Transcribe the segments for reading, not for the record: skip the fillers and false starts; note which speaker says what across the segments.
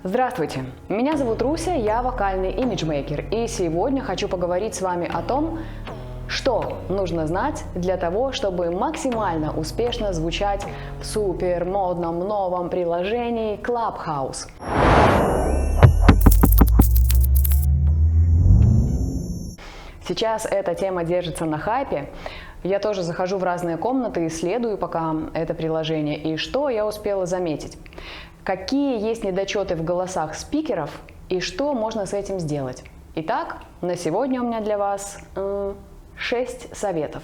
Speaker 1: Здравствуйте, меня зовут Руся, я вокальный имиджмейкер, и сегодня хочу поговорить с вами о том, что нужно знать для того, чтобы максимально успешно звучать в супер модном новом приложении Clubhouse. Сейчас эта тема держится на хайпе. Я тоже захожу в разные комнаты, исследую пока это приложение. И что я успела заметить? Какие есть недочеты в голосах спикеров и что можно с этим сделать? Итак, на сегодня у меня для вас 6 советов.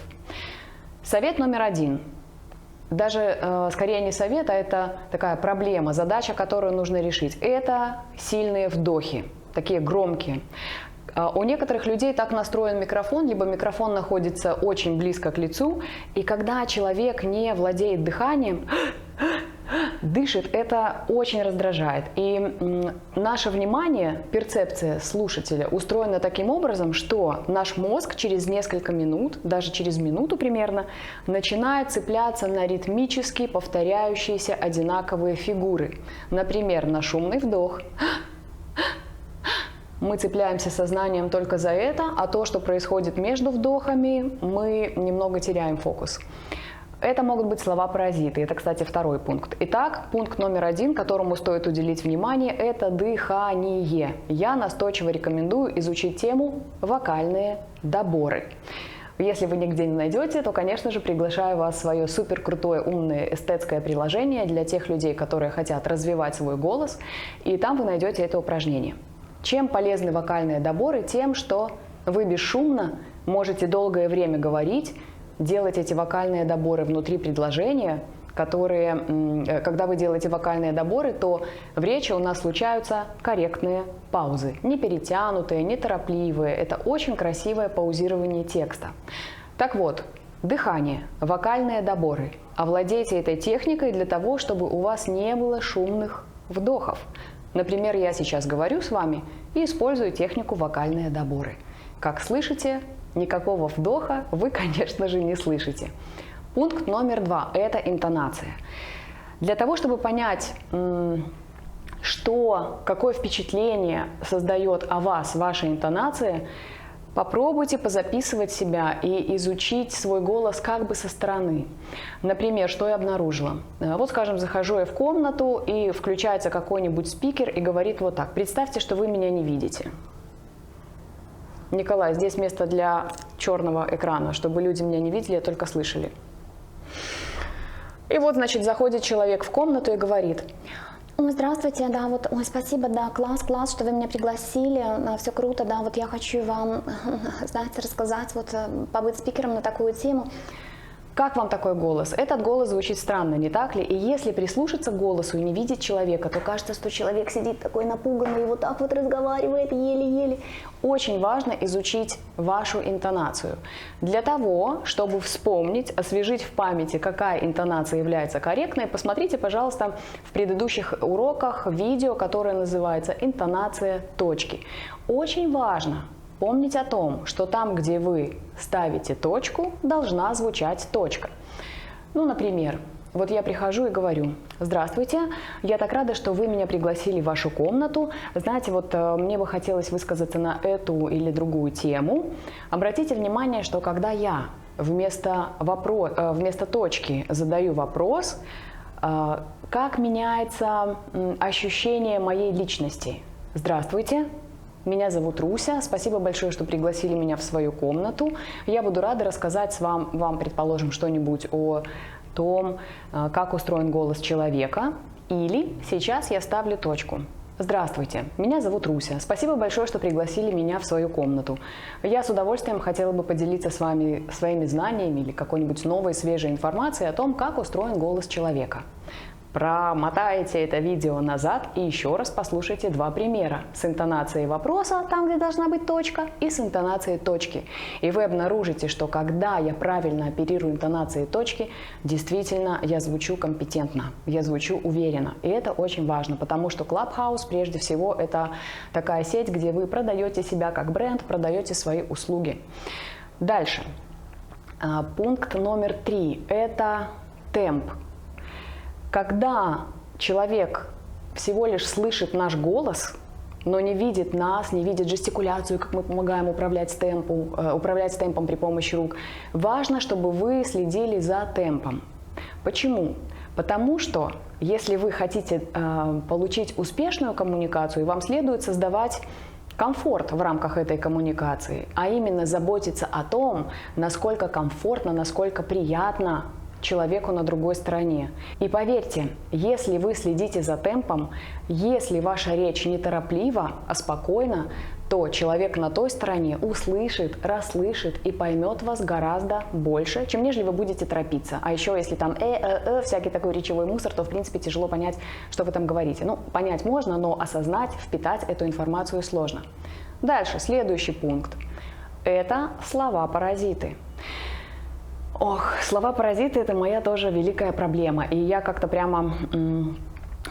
Speaker 1: Совет номер 1. Даже скорее не совет, а это такая проблема, задача, которую нужно решить. Это сильные вдохи, такие громкие. У некоторых людей так настроен микрофон, либо микрофон находится очень близко к лицу, и когда человек не владеет дыханием, дышит, это очень раздражает. И наше внимание, перцепция слушателя устроена таким образом, что наш мозг через несколько минут, даже через минуту примерно, начинает цепляться на ритмически повторяющиеся одинаковые фигуры. Например, на шумный вдох. Мы цепляемся сознанием только за это, а то, что происходит между вдохами, мы немного теряем фокус. Это могут быть слова-паразиты. Это, кстати, второй пункт. Итак, пункт номер 1, которому стоит уделить внимание, это дыхание. Я настойчиво рекомендую изучить тему «Вокальные доборы». Если вы нигде не найдете, то, конечно же, приглашаю вас в свое суперкрутое, умное, эстетское приложение для тех людей, которые хотят развивать свой голос, и там вы найдете это упражнение. Чем полезны вокальные доборы? Тем, что вы бесшумно можете долгое время говорить, делать эти вокальные доборы внутри предложения, которые, когда вы делаете вокальные доборы, то в речи у нас случаются корректные паузы, не перетянутые, не торопливые. Это очень красивое паузирование текста. Так вот, дыхание, вокальные доборы. Овладейте этой техникой для того, чтобы у вас не было шумных вдохов. Например, я сейчас говорю с вами и использую технику вокальные доборы. Как слышите, никакого вдоха вы, конечно же, не слышите. Пункт номер 2 – это интонация. Для того, чтобы понять, какое впечатление создает о вас ваша интонация, попробуйте позаписывать себя и изучить свой голос как бы со стороны. Например, что я обнаружила? Вот, скажем, захожу я в комнату, и включается какой-нибудь спикер и говорит вот так. Представьте, что вы меня не видите. Николай, здесь место для черного экрана, чтобы люди меня не видели, а только слышали. И вот, значит, заходит человек в комнату и говорит: «Ой, здравствуйте, да, вот, ой, спасибо, да, класс, что вы меня пригласили, все круто, да, вот я хочу вам, знаете, рассказать, вот, побыть спикером на такую тему». Как вам такой голос? Этот голос звучит странно, не так ли? И если прислушаться к голосу и не видеть человека, то кажется, что человек сидит такой напуганный и вот так вот разговаривает еле-еле. Очень важно изучить вашу интонацию. Для того, чтобы вспомнить, освежить в памяти, какая интонация является корректной, посмотрите, пожалуйста, в предыдущих уроках видео, которое называется «Интонация точки». Очень важно помнить о том, что там, где вы ставите точку, должна звучать точка. Ну, например, вот я прихожу и говорю: «Здравствуйте, я так рада, что вы меня пригласили в вашу комнату. Знаете, вот мне бы хотелось высказаться на эту или другую тему. Обратите внимание, что когда я вместо точки задаю вопрос, как меняется ощущение моей личности. Здравствуйте. Меня зовут Руся. Спасибо большое, что пригласили меня в свою комнату. Я буду рада рассказать вам, предположим, что-нибудь о том, как устроен голос человека. Или сейчас я ставлю точку. Здравствуйте, меня зовут Руся. Спасибо большое, что пригласили меня в свою комнату. Я с удовольствием хотела бы поделиться с вами своими знаниями или какой-нибудь новой, свежей информацией о том, как устроен голос человека». Промотайте это видео назад и еще раз послушайте 2 примера с интонацией вопроса, там, где должна быть точка, и с интонацией точки. И вы обнаружите, что когда я правильно оперирую интонацией точки, действительно я звучу компетентно, я звучу уверенно. И это очень важно, потому что Clubhouse, прежде всего, это такая сеть, где вы продаете себя как бренд, продаете свои услуги. Дальше. Пункт номер 3 – это темп. Когда человек
Speaker 2: всего лишь слышит наш голос, но не видит нас, не видит жестикуляцию, как мы помогаем управлять темпом при помощи рук. Важно, чтобы вы следили за темпом. Почему? Потому что если вы хотите получить успешную коммуникацию, вам следует создавать комфорт в рамках этой коммуникации, а именно заботиться о том, насколько комфортно, насколько приятно человеку на другой стороне. И поверьте, если вы следите за темпом, если ваша речь не тороплива, а спокойна, то человек на той стороне услышит, расслышит и поймет вас гораздо больше, чем нежели вы будете торопиться. А еще если там всякий такой речевой мусор, то в принципе тяжело понять, что вы там говорите. Ну, понять можно, но осознать, впитать эту информацию сложно. Дальше, следующий пункт. Это слова-паразиты. Ох, слова-паразиты – это моя тоже великая проблема. И я как-то прямо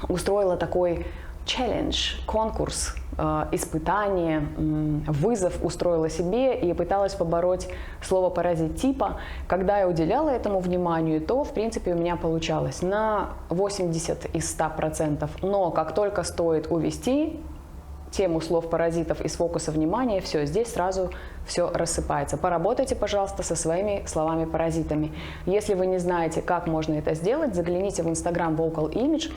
Speaker 2: устроила такой челлендж, конкурс, испытание, вызов устроила себе и пыталась побороть слово паразит типа. Когда я уделяла этому вниманию, то в принципе у меня получалось на 80 из 100%. Но как только стоит увести тему слов паразитов из фокуса внимания, все, здесь сразу все рассыпается. Поработайте, пожалуйста, со своими словами-паразитами. Если вы не знаете, как можно это сделать, загляните в Instagram Vocal Image,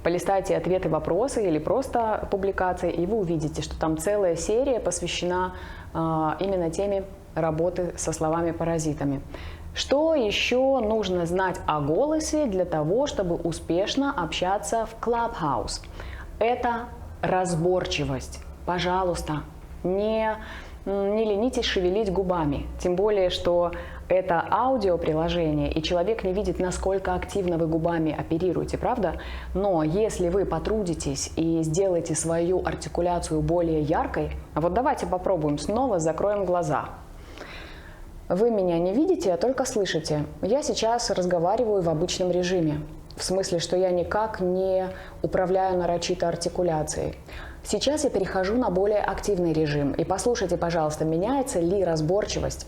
Speaker 2: полистайте ответы, вопросы или просто публикации, и вы увидите, что там целая серия посвящена именно теме работы со словами-паразитами. Что еще нужно знать о голосе для того, чтобы успешно общаться в Clubhouse? Это разборчивость. Пожалуйста, не ленитесь шевелить губами. Тем более, что это аудиоприложение, и человек не видит, насколько активно вы губами оперируете, правда? Но если вы потрудитесь и сделаете свою артикуляцию более яркой, вот давайте попробуем снова, закроем глаза. Вы меня не видите, а только слышите. Я сейчас разговариваю в обычном режиме. В смысле, что я никак не управляю нарочито артикуляцией. Сейчас я перехожу на более активный режим. И послушайте, пожалуйста, меняется ли разборчивость?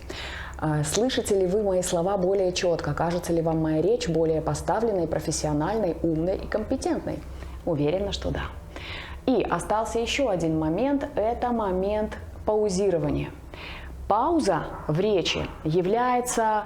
Speaker 2: Слышите ли вы мои слова более четко? Кажется ли вам моя речь более поставленной, профессиональной, умной и компетентной? Уверена, что да. И остался еще один момент – это момент паузирования. Пауза в речи является,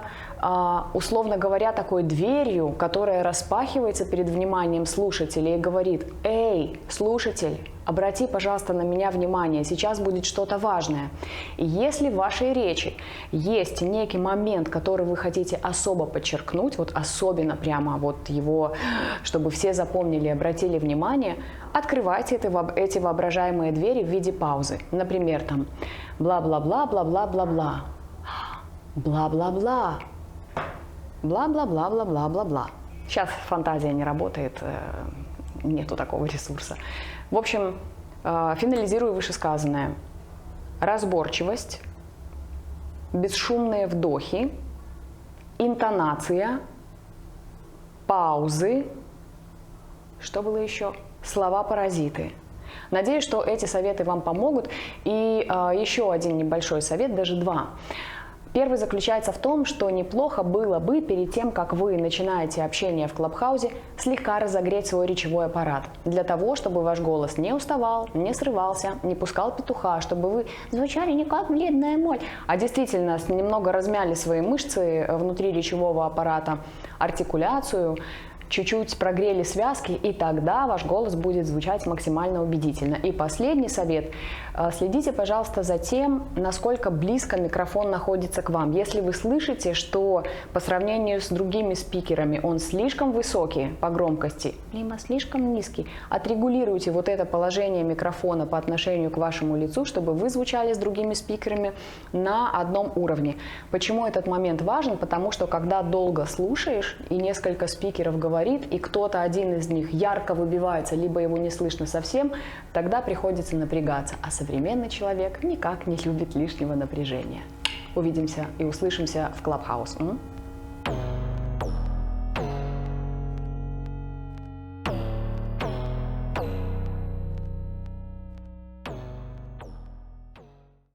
Speaker 2: условно говоря, такой дверью, которая распахивается перед вниманием слушателя и говорит: «Эй, слушатель, обрати, пожалуйста, на меня внимание, сейчас будет что-то важное». И если в вашей речи есть некий момент, который вы хотите особо подчеркнуть, вот особенно прямо вот его, чтобы все запомнили и обратили внимание, открывайте эти воображаемые двери в виде паузы. Например, там бла-бла-бла, бла-бла-бла-бла, бла-бла-бла, бла-бла-бла-бла-бла-бла-бла. Сейчас фантазия не работает, нету такого ресурса. В общем, финализирую вышесказанное. Разборчивость, бесшумные вдохи, интонация, паузы. Что было еще? Слова-паразиты. Надеюсь, что эти советы вам помогут. И еще один небольшой совет, даже два. Первый заключается в том, что неплохо было бы перед тем, как вы начинаете общение в Клабхаусе, слегка разогреть свой речевой аппарат. Для того, чтобы ваш голос не уставал, не срывался, не пускал петуха, чтобы вы звучали не как бледная моль, а действительно немного размяли свои мышцы внутри речевого аппарата, артикуляцию, чуть-чуть прогрели связки, и тогда ваш голос будет звучать максимально убедительно. И последний совет. Следите, пожалуйста, за тем, насколько близко микрофон находится к вам. Если вы слышите, что по сравнению с другими спикерами он слишком высокий по громкости, либо слишком низкий, отрегулируйте вот это положение микрофона по отношению к вашему лицу, чтобы вы звучали с другими спикерами на одном уровне. Почему этот момент важен? Потому что когда долго слушаешь и несколько спикеров говорит, и кто-то один из них ярко выбивается, либо его не слышно совсем, тогда приходится напрягаться. А современный человек никак не любит лишнего напряжения. Увидимся и услышимся в Clubhouse.